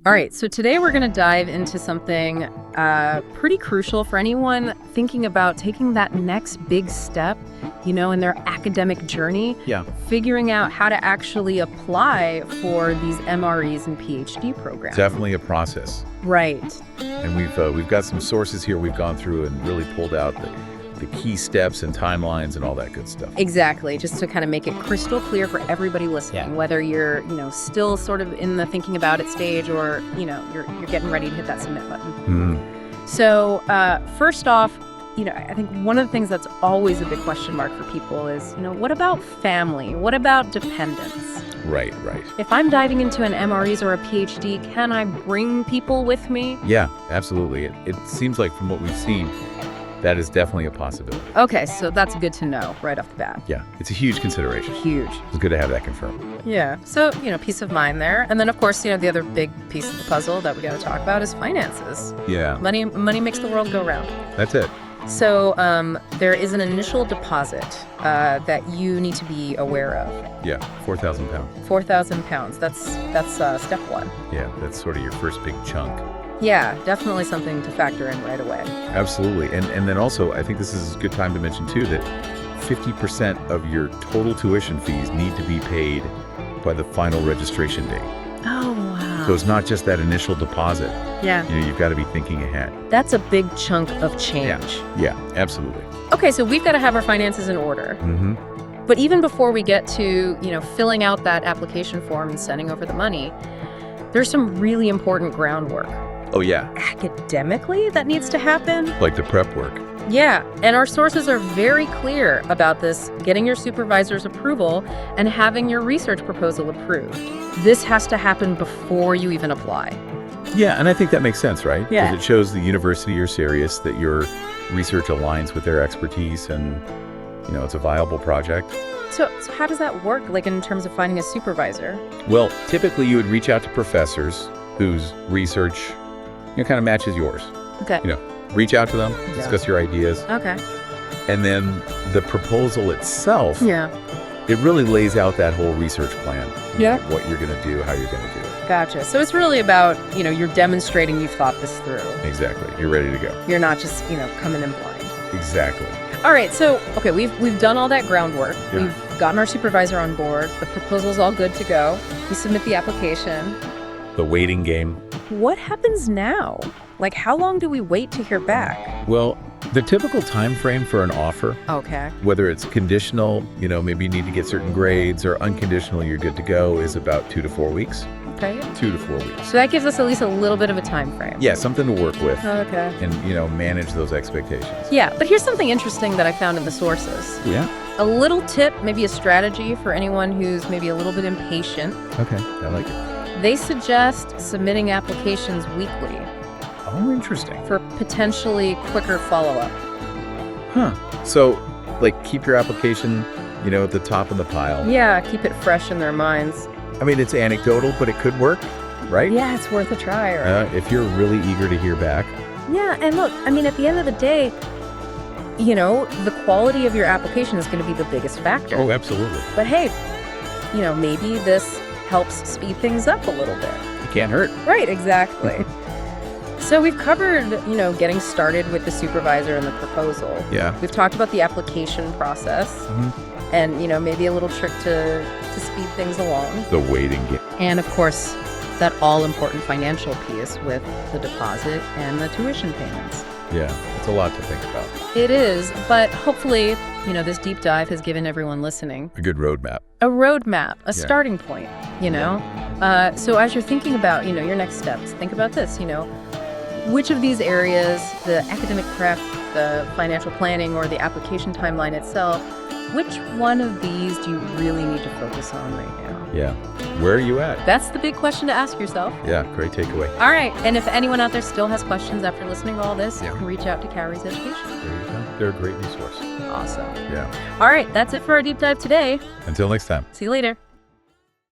All right, so today we're going to dive into something pretty crucial for anyone thinking about taking that next big step, in their academic journey. Yeah. Figuring out how to actually apply for these MRes and PhD programs. Definitely a process. Right. And we've got some sources here we've gone through and really pulled out the key steps and timelines and all that good stuff. Exactly, just to kind of make it crystal clear for everybody listening, whether you're, still sort of in the thinking about it stage or, you're getting ready to hit that submit button. So first off, I think one of the things that's always a big question mark for people is, what about family? What about dependents? Right. If I'm diving into an MRes or a PhD, can I bring people with me? Yeah, absolutely. It seems like from what we've seen, that is definitely a possibility. Okay, so that's good to know right off the bat. Yeah, it's a huge consideration. Huge. It's good to have that confirmed. Yeah. So, peace of mind there. And then, of course, the other big piece of the puzzle that we got to talk about is finances. Yeah. Money makes the world go round. That's it. So there is an initial deposit that you need to be aware of. Yeah, 4,000 pounds. 4,000 pounds. That's step one. Yeah, that's sort of your first big chunk. Yeah, definitely something to factor in right away. Absolutely. And then also, I think this is a good time to mention, too, that 50% of your total tuition fees need to be paid by the final registration date. Oh, wow. So it's not just that initial deposit. Yeah. You've got to be thinking ahead. That's a big chunk of change. Yeah, absolutely. Okay, so we've got to have our finances in order. Mm-hmm. But even before we get to, filling out that application form and sending over the money, there's some really important groundwork. Oh, yeah. Academically, that needs to happen. Like the prep work. Yeah, and our sources are very clear about this, getting your supervisor's approval and having your research proposal approved. This has to happen before you even apply. Yeah, and I think that makes sense, right? Yeah. Because it shows the university you're serious, that your research aligns with their expertise, and, it's a viable project. So how does that work, like in terms of finding a supervisor? Well, typically you would reach out to professors whose research kind of matches yours. Okay. Reach out to them, discuss your ideas. Okay. And then the proposal itself, it really lays out that whole research plan. Yeah. What you're going to do, how you're going to do it. Gotcha. So it's really about, you're demonstrating you've thought this through. Exactly. You're ready to go. You're not just, coming in blind. Exactly. All right. So, okay, we've done all that groundwork. Yeah. We've gotten our supervisor on board. The proposal's all good to go. We submit the application. The waiting game. What happens now? Like, how long do we wait to hear back? Well, the typical time frame for an offer, Okay. whether it's conditional, maybe you need to get certain grades, or unconditional, you're good to go, is about 2 to 4 weeks. Okay. 2 to 4 weeks. So that gives us at least a little bit of a time frame. Yeah, something to work with. Okay. And, manage those expectations. Yeah, but here's something interesting that I found in the sources. Yeah. A little tip, maybe a strategy for anyone who's maybe a little bit impatient. Okay, I like it. They suggest submitting applications weekly Oh, interesting. for potentially quicker follow-up. Huh. So, keep your application, at the top of the pile. Yeah, keep it fresh in their minds. I mean, it's anecdotal, but it could work, right? Yeah, it's worth a try. Right? If you're really eager to hear back. Yeah, and look, at the end of the day, the quality of your application is going to be the biggest factor. Oh, absolutely. But hey, maybe this helps speed things up a little bit. It can't hurt. Right, exactly. So we've covered, getting started with the supervisor and the proposal. Yeah. We've talked about the application process and, maybe a little trick to speed things along. The waiting game. And of course, that all-important financial piece with the deposit and the tuition payments. Yeah, it's a lot to think about. It is, but hopefully, this deep dive has given everyone listening A good roadmap. a roadmap, a starting point, So as you're thinking about, your next steps, think about this, which of these areas, the academic prep, the financial planning, or the application timeline itself, which one of these do you really need to focus on right now? Yeah. Where are you at? That's the big question to ask yourself. Yeah, great takeaway. All right, and if anyone out there still has questions after listening to all this, Yeah. you can reach out to Cowries Education. There you go. They're a great resource. Awesome. Yeah. All right, that's it for our deep dive today. Until next time. See you later.